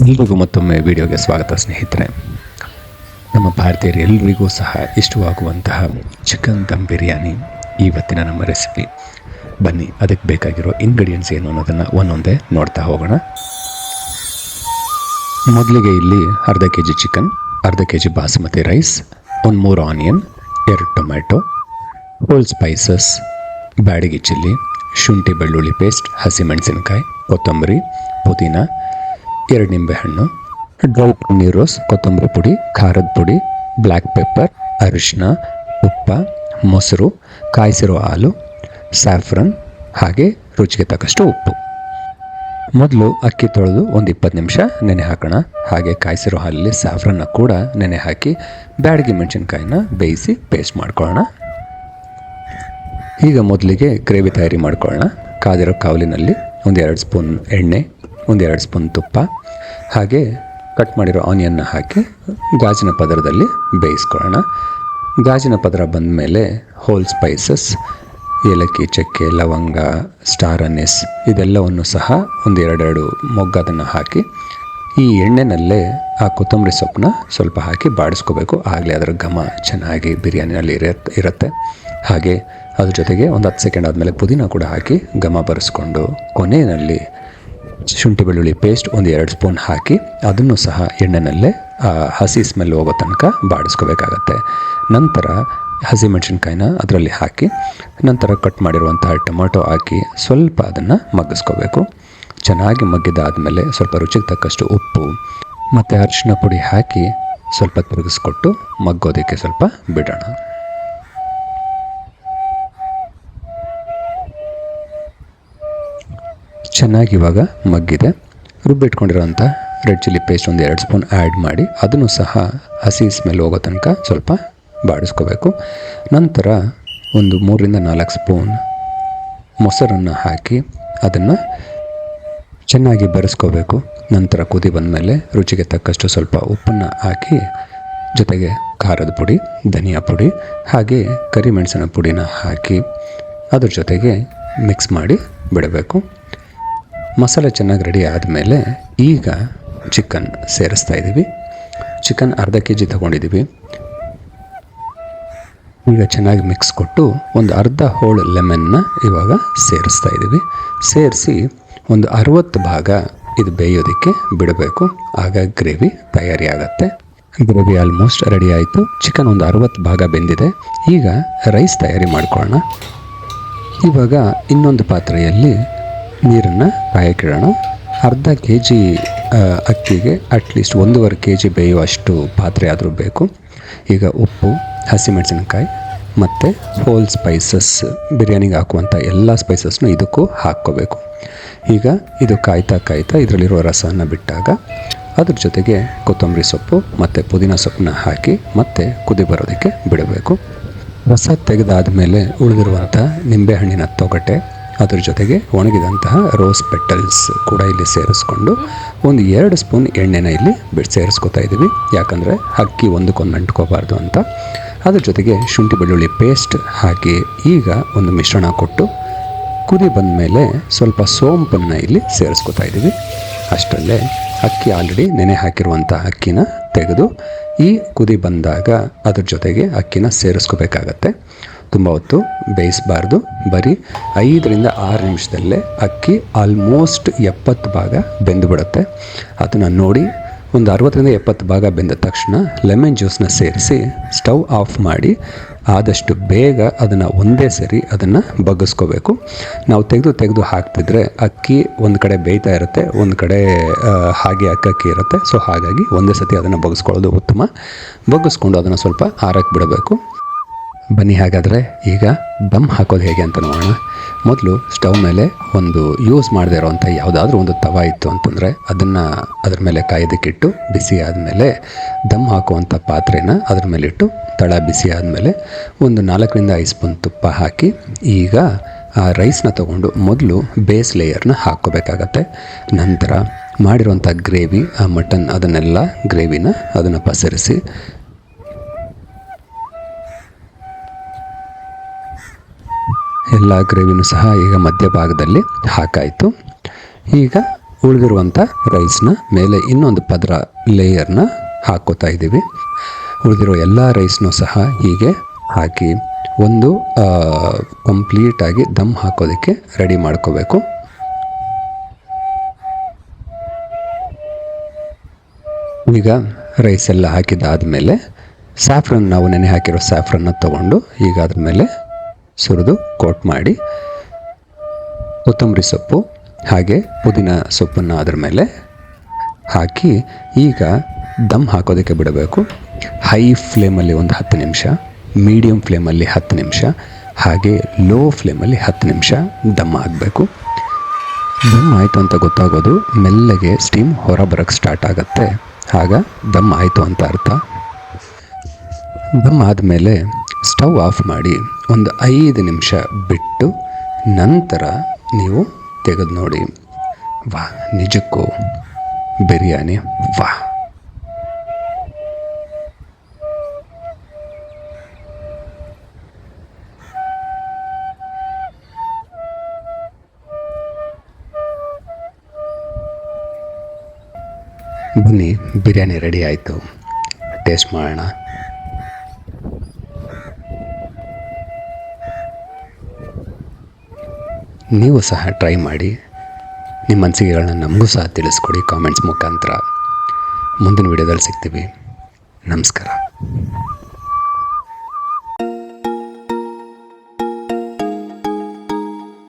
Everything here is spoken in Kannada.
ಎಲ್ರಿಗೂ ಮತ್ತೊಮ್ಮೆ ವಿಡಿಯೋಗೆ ಸ್ವಾಗತ ಸ್ನೇಹಿತರೆ. ನಮ್ಮ ಭಾರತೀಯರು ಎಲ್ರಿಗೂ ಸಹ ಇಷ್ಟವಾಗುವಂತಹ ಚಿಕನ್ ದಮ್ ಬಿರಿಯಾನಿ ಇವತ್ತಿನ ನಮ್ಮ ರೆಸಿಪಿ. ಬನ್ನಿ ಅದಕ್ಕೆ ಬೇಕಾಗಿರೋ ಇಂಗ್ರೀಡಿಯೆಂಟ್ಸ್ ಏನು ಅನ್ನೋದನ್ನು ಒಂದೊಂದೇ ನೋಡ್ತಾ ಹೋಗೋಣ. ಮೊದಲಿಗೆ ಇಲ್ಲಿ ಅರ್ಧ ಕೆ ಜಿ ಚಿಕನ್, ಅರ್ಧ ಕೆ ಜಿ ಬಾಸುಮತಿ ರೈಸ್, ಒಂದು 3 onion, 2 tomato, whole spices, Byadagi chilli, ಶುಂಠಿ ಬೆಳ್ಳುಳ್ಳಿ ಪೇಸ್ಟ್, ಹಸಿಮೆಣಸಿನಕಾಯಿ, ಕೊತ್ತಂಬರಿ, ಪುದೀನ, 2 ನಿಂಬೆಹಣ್ಣು, ಡ್ರೈ ಪನ್ನೀರ್ ರೋಸ್, ಕೊತ್ತಂಬರಿ ಪುಡಿ, ಖಾರದ ಪುಡಿ, ಬ್ಲ್ಯಾಕ್ ಪೆಪ್ಪರ್, ಅರಿಶಿನ, ಉಪ್ಪ, ಮೊಸರು, ಕಾಯಿಸಿರೋ ಹಾಲು, ಸ್ಯಾಫ್ರನ್, ಹಾಗೆ ರುಚಿಗೆ ತಕ್ಕಷ್ಟು ಉಪ್ಪು. ಮೊದಲು ಅಕ್ಕಿ ತೊಳೆದು ಒಂದು 20 ನಿಮಿಷ ನೆನೆ ಹಾಕೋಣ. ಹಾಗೆ ಕಾಯಿಸಿರೋ ಹಾಲಲ್ಲಿ ಸ್ಯಾಫ್ರನ್ನ ಕೂಡ ನೆನೆ ಹಾಕಿ ಬ್ಯಾಡಗಿ ಮೆಣಸಿನ್ಕಾಯಿನ ಬೇಯಿಸಿ ಪೇಸ್ಟ್ ಮಾಡ್ಕೊಳ್ಳೋಣ. ಈಗ ಮೊದಲಿಗೆ ಗ್ರೇವಿ ತಯಾರಿ ಮಾಡ್ಕೊಳ್ಳೋಣ. ಕಾದಿರೋ ಕಾವಲಿನಲ್ಲಿ ಒಂದು 2 ಸ್ಪೂನ್ ಎಣ್ಣೆ, ಒಂದು 2 ಸ್ಪೂನ್ ತುಪ್ಪ, ಹಾಗೆ ಕಟ್ ಮಾಡಿರೋ ಆನಿಯನ್ನ ಹಾಕಿ ಗಾಜಿನ ಪದರದಲ್ಲಿ ಬೇಯಿಸ್ಕೊಳ್ಳೋಣ. ಗಾಜಿನ ಪದರ ಬಂದ ಮೇಲೆ ಹೋಲ್ ಸ್ಪೈಸಸ್, ಏಲಕ್ಕಿ, ಚಕ್ಕೆ, ಲವಂಗ, ಸ್ಟಾರ್ ಅನೀಸ್ ಇದೆಲ್ಲವನ್ನು ಸಹ ಒಂದು 2 ಮೊಗ್ಗದನ್ನು ಹಾಕಿ ಈ ಎಣ್ಣೆನಲ್ಲೇ ಆ ಕೊತ್ತಂಬರಿ ಸೊಪ್ಪನ್ನ ಸ್ವಲ್ಪ ಹಾಕಿ ಬಾಡಿಸ್ಕೋಬೇಕು. ಆಗಲೇ ಅದರ ಘಮ ಚೆನ್ನಾಗಿ ಬಿರಿಯಾನಿನಲ್ಲಿ ಇರುತ್ತೆ. ಹಾಗೆ ಅದ್ರ ಜೊತೆಗೆ ಒಂದು 10 ಸೆಕೆಂಡ್ ಆದಮೇಲೆ ಪುದೀನ ಕೂಡ ಹಾಕಿ ಘಮ ಬರೆಸ್ಕೊಂಡು ಕೊನೆಯಲ್ಲಿ ಶುಂಠಿ ಬೆಳ್ಳುಳ್ಳಿ ಪೇಸ್ಟ್ ಒಂದು 2 ಸ್ಪೂನ್ ಹಾಕಿ ಅದನ್ನು ಸಹ ಎಣ್ಣೆನಲ್ಲೇ ಹಸಿ ಸ್ಮೆಲ್ ಹೋಗೋ ತನಕ ಬಾಡಿಸ್ಕೋಬೇಕಾಗತ್ತೆ. ನಂತರ ಹಸಿಮೆಣಸಿನ್ಕಾಯಿನ ಅದರಲ್ಲಿ ಹಾಕಿ ನಂತರ ಕಟ್ ಮಾಡಿರುವಂತಹ ಟೊಮಾಟೊ ಹಾಕಿ ಸ್ವಲ್ಪ ಅದನ್ನು ಮಗ್ಗಿಸ್ಕೋಬೇಕು. ಚೆನ್ನಾಗಿ ಮಗ್ಗಿದಾದಮೇಲೆ ಸ್ವಲ್ಪ ರುಚಿಗೆ ತಕ್ಕಷ್ಟು ಉಪ್ಪು ಮತ್ತು ಅರಿಶಿನ ಪುಡಿ ಹಾಕಿ ಸ್ವಲ್ಪ ತಿರುಗಿಸ್ಕೊಟ್ಟು ಮಗ್ಗೋದಕ್ಕೆ ಸ್ವಲ್ಪ ಬಿಡೋಣ. ಚೆನ್ನಾಗಿ ಇವಾಗ ಮಗ್ಗಿದೆ. ರುಬ್ಬಿಟ್ಕೊಂಡಿರೋಂಥ ರೆಡ್ ಚಿಲ್ಲಿ ಪೇಸ್ಟ್ ಒಂದು 2 ಸ್ಪೂನ್ ಆ್ಯಡ್ ಮಾಡಿ ಅದನ್ನು ಸಹ ಹಸಿ ಸ್ಮೆಲ್ ಹೋಗೋ ತನಕ ಸ್ವಲ್ಪ ಬಾಡಿಸ್ಕೋಬೇಕು. ನಂತರ ಒಂದು 3ರಿಂದ 4 ಸ್ಪೂನ್ ಮೊಸರನ್ನು ಹಾಕಿ ಅದನ್ನು ಚೆನ್ನಾಗಿ ಬೆರೆಸ್ಕೋಬೇಕು. ನಂತರ ಕುದಿ ಬಂದಮೇಲೆ ರುಚಿಗೆ ತಕ್ಕಷ್ಟು ಸ್ವಲ್ಪ ಉಪ್ಪನ್ನು ಹಾಕಿ ಜೊತೆಗೆ ಖಾರದ ಪುಡಿ, ಧನಿಯಾ ಪುಡಿ, ಹಾಗೆ ಕರಿಮೆಣಸಿನ ಪುಡಿನ ಹಾಕಿ ಅದ್ರ ಜೊತೆಗೆ ಮಿಕ್ಸ್ ಮಾಡಿ ಬಿಡಬೇಕು. ಮಸಾಲೆ ಚೆನ್ನಾಗಿ ರೆಡಿ ಆದಮೇಲೆ ಈಗ ಚಿಕನ್ ಸೇರಿಸ್ತಾ ಇದ್ದೀವಿ. ಚಿಕನ್ ಅರ್ಧ ಕೆ ಜಿ ತೊಗೊಂಡಿದ್ದೀವಿ. ಈಗ ಚೆನ್ನಾಗಿ ಮಿಕ್ಸ್ ಕೊಟ್ಟು ಒಂದು ಅರ್ಧ ಹೋಳು ಲೆಮನ್ನ ಇವಾಗ ಸೇರಿಸ್ತಾ ಇದ್ದೀವಿ. ಸೇರಿಸಿ ಒಂದು 60 ಭಾಗ ಇದು ಬೇಯೋದಕ್ಕೆ ಬಿಡಬೇಕು. ಆಗ ಗ್ರೇವಿ ತಯಾರಿ ಆಗುತ್ತೆ. ಗ್ರೇವಿ ಆಲ್ಮೋಸ್ಟ್ ರೆಡಿ ಆಯಿತು. ಚಿಕನ್ ಒಂದು 60 ಭಾಗ ಬೆಂದಿದೆ. ಈಗ ರೈಸ್ ತಯಾರಿ ಮಾಡ್ಕೊಳ್ಳೋಣ. ಇವಾಗ ಇನ್ನೊಂದು ಪಾತ್ರೆಯಲ್ಲಿ ನೀರನ್ನು ಕಾಯಕ್ಕಿಡೋಣ. ಅರ್ಧ ಕೆ ಜಿ ಅಕ್ಕಿಗೆ ಅಟ್ಲೀಸ್ಟ್ 1.5 ಕೆ ಜಿ ಬೇಯುವಷ್ಟು ಪಾತ್ರೆ ಆದರೂ ಬೇಕು. ಈಗ ಉಪ್ಪು, ಹಸಿಮೆಣಸಿನಕಾಯಿ ಮತ್ತು ಹೋಲ್ ಸ್ಪೈಸಸ್, ಬಿರಿಯಾನಿಗೆ ಹಾಕುವಂಥ ಎಲ್ಲ ಸ್ಪೈಸಸ್ನು ಇದಕ್ಕೂ ಹಾಕ್ಕೋಬೇಕು. ಈಗ ಇದು ಕಾಯ್ತಾ ಇದರಲ್ಲಿರೋ ರಸನ ಬಿಟ್ಟಾಗ ಅದ್ರ ಜೊತೆಗೆ ಕೊತ್ತಂಬರಿ ಸೊಪ್ಪು ಮತ್ತು ಪುದೀನ ಸೊಪ್ಪನ್ನ ಹಾಕಿ ಮತ್ತೆ ಕುದಿ ಬರೋದಕ್ಕೆ ಬಿಡಬೇಕು. ರಸ ತೆಗೆದಾದ ಮೇಲೆ ಉಳಿದಿರುವಂಥ ನಿಂಬೆಹಣ್ಣಿನ ತೊಗಟೆ, ಅದ್ರ ಜೊತೆಗೆ ಒಣಗಿದಂತಹ ರೋಸ್ ಪೆಟಲ್ಸ್ ಕೂಡ ಇಲ್ಲಿ ಸೇರಿಸ್ಕೊಂಡು ಒಂದು 2 ಸ್ಪೂನ್ ಎಣ್ಣೆನ ಇಲ್ಲಿ ಸೇರಿಸ್ಕೊತಾ ಇದ್ದೀವಿ. ಯಾಕಂದರೆ ಅಕ್ಕಿ ಒಂದಕ್ಕೊಂದು ಅಂಟ್ಕೋಬಾರ್ದು ಅಂತ. ಅದ್ರ ಜೊತೆಗೆ ಶುಂಠಿ ಬೆಳ್ಳುಳ್ಳಿ ಪೇಸ್ಟ್ ಹಾಕಿ ಈಗ ಒಂದು ಮಿಶ್ರಣ ಕೊಟ್ಟು ಕುದಿ ಬಂದ ಮೇಲೆ ಸ್ವಲ್ಪ ಸೋಂಪನ್ನು ಇಲ್ಲಿ ಸೇರಿಸ್ಕೊತಾ ಇದ್ದೀವಿ. ಅಷ್ಟರಲ್ಲೇ ಅಕ್ಕಿ ಆಲ್ರೆಡಿ ನೆನೆ ಹಾಕಿರುವಂಥ ಅಕ್ಕಿನ ತೆಗೆದು ಈ ಕುದಿ ಬಂದಾಗ ಅದ್ರ ಜೊತೆಗೆ ಅಕ್ಕಿನ ಸೇರಿಸ್ಕೋಬೇಕಾಗತ್ತೆ. ತುಂಬ ಹೊತ್ತು ಬೇಯಿಸಬಾರ್ದು. ಬರೀ 5ರಿಂದ 6 ನಿಮಿಷದಲ್ಲೇ ಅಕ್ಕಿ ಆಲ್ಮೋಸ್ಟ್ 70 ಭಾಗ ಬೆಂದು ಬಿಡುತ್ತೆ. ಅದನ್ನು ನೋಡಿ ಒಂದು 60ರಿಂದ 70 ಭಾಗ ಬೆಂದ ತಕ್ಷಣ ಲೆಮನ್ ಜ್ಯೂಸನ್ನ ಸೇರಿಸಿ ಸ್ಟವ್ ಆಫ್ ಮಾಡಿ ಆದಷ್ಟು ಬೇಗ ಅದನ್ನು ಒಂದೇ ಸರಿ ಅದನ್ನು ಬಗ್ಗಿಸ್ಕೋಬೇಕು. ನಾವು ತೆಗೆದು ಹಾಕ್ತಿದ್ರೆ ಅಕ್ಕಿ ಒಂದು ಕಡೆ ಬೇಯ್ತಾ ಇರುತ್ತೆ, ಒಂದು ಕಡೆ ಹಾಗೆ ಅಕ್ಕಿ ಇರುತ್ತೆ. ಸೊ ಹಾಗಾಗಿ ಒಂದೇ ಸತಿ ಅದನ್ನು ಬಗ್ಗಿಸ್ಕೊಳ್ಳೋದು ಉತ್ತಮ. ಬಗ್ಗಿಸ್ಕೊಂಡು ಅದನ್ನು ಸ್ವಲ್ಪ ಆರಕ್ಕೆ ಬಿಡಬೇಕು. ಬನ್ನಿ ಹಾಗಾದರೆ ಈಗ ದಮ್ ಹಾಕೋದು ಹೇಗೆ ಅಂತ ನೋಡೋಣ. ಮೊದಲು ಸ್ಟವ್ ಮೇಲೆ ಒಂದು ಯೂಸ್ ಮಾಡದೇ ಇರೋವಂಥ ಯಾವುದಾದ್ರೂ ಒಂದು ತವ ಇತ್ತು ಅಂತಂದರೆ ಅದನ್ನು ಅದ್ರ ಮೇಲೆ ಕಾಯೋದಕ್ಕಿಟ್ಟು ಬಿಸಿ ಆದಮೇಲೆ ದಮ್ ಹಾಕುವಂಥ ಪಾತ್ರೆನ ಅದ್ರ ಮೇಲಿಟ್ಟು ತಳ ಬಿಸಿ ಆದಮೇಲೆ ಒಂದು 4ರಿಂದ 5 ಸ್ಪೂನ್ ತುಪ್ಪ ಹಾಕಿ ಈಗ ಆ ರೈಸ್ನ ತೊಗೊಂಡು ಮೊದಲು ಬೇಸ್ ಲೇಯರ್ನ ಹಾಕ್ಕೋಬೇಕಾಗತ್ತೆ. ನಂತರ ಮಾಡಿರುವಂಥ ಗ್ರೇವಿ, ಆ ಮಟನ್ ಅದನ್ನೆಲ್ಲ ಗ್ರೇವಿನ ಅದನ್ನು ಪಸರಿಸಿ ಎಲ್ಲ ಗ್ರೇವಿನೂ ಸಹ ಈಗ ಮಧ್ಯಭಾಗದಲ್ಲಿ ಹಾಕಾಯಿತು. ಈಗ ಉಳಿದಿರುವಂಥ ರೈಸ್ನ ಮೇಲೆ ಇನ್ನೊಂದು ಪದರ ಲೇಯರ್ನ ಹಾಕೋತಾ ಇದ್ದೀವಿ. ಉಳಿದಿರೋ ಎಲ್ಲ ರೈಸ್ನೂ ಸಹ ಹೀಗೆ ಹಾಕಿ ಒಂದು ಕಂಪ್ಲೀಟಾಗಿ ದಮ್ ಹಾಕೋದಕ್ಕೆ ರೆಡಿ ಮಾಡ್ಕೋಬೇಕು. ಈಗ ರೈಸ್ ಎಲ್ಲ ಹಾಕಿದ್ದಾದಮೇಲೆ ಸ್ಯಾಫ್ರನ್, ನಾವು ನೆನೆ ಹಾಕಿರೋ ಸ್ಯಾಫ್ರನ್ನ ತೊಗೊಂಡು ಈಗ ಅದ್ರ ಮೇಲೆ ಸುರಿದು ಕೋಟ್ ಮಾಡಿ ಕೊತ್ತಂಬರಿ ಸೊಪ್ಪು ಹಾಗೆ ಪುದೀನ ಸೊಪ್ಪನ್ನು ಅದ್ರ ಮೇಲೆ ಹಾಕಿ ಈಗ ದಮ್ ಹಾಕೋದಕ್ಕೆ ಬಿಡಬೇಕು. ಹೈ ಫ್ಲೇಮಲ್ಲಿ ಒಂದು 10 ನಿಮಿಷ, ಮೀಡಿಯಮ್ ಫ್ಲೇಮಲ್ಲಿ 10 ನಿಮಿಷ, ಹಾಗೆ ಲೋ ಫ್ಲೇಮಲ್ಲಿ 10 ನಿಮಿಷ ದಮ್ ಆಗಬೇಕು. ದಮ್ ಆಯಿತು ಅಂತ ಗೊತ್ತಾಗೋದು ಮೆಲ್ಲಗೆ ಸ್ಟೀಮ್ ಹೊರ ಬರೋಕ್ಕೆ ಸ್ಟಾರ್ಟ್ ಆಗುತ್ತೆ, ಆಗ ದಮ್ ಆಯಿತು ಅಂತ ಅರ್ಥ. ದಮ್ ಆದಮೇಲೆ ಸ್ಟವ್ ಆಫ್ ಮಾಡಿ ಒಂದು 5 ನಿಮಿಷ ಬಿಟ್ಟು ನಂತರ ನೀವು ತೆಗೆದು ನೋಡಿ. ವಾ, ನಿಜಕ್ಕೂ ಬಿರಿಯಾನಿ ವಾ. ಬನ್ನಿ, ಬಿರಿಯಾನಿ ರೆಡಿ ಆಯಿತು, ಟೇಸ್ಟ್ ಮಾಡೋಣ. ನೀವು ಸಹ ಟ್ರೈ ಮಾಡಿ, ನಿಮ್ಮ ಅನಿಸಿಕೆಗಳನ್ನ ನಮಗೂ ಸಹ ತಿಳಿಸ್ಕೊಡಿ ಕಾಮೆಂಟ್ಸ್ ಮುಖಾಂತರ. ಮುಂದಿನ ವಿಡಿಯೋದಲ್ಲಿ ಸಿಗ್ತೀವಿ. ನಮಸ್ಕಾರ.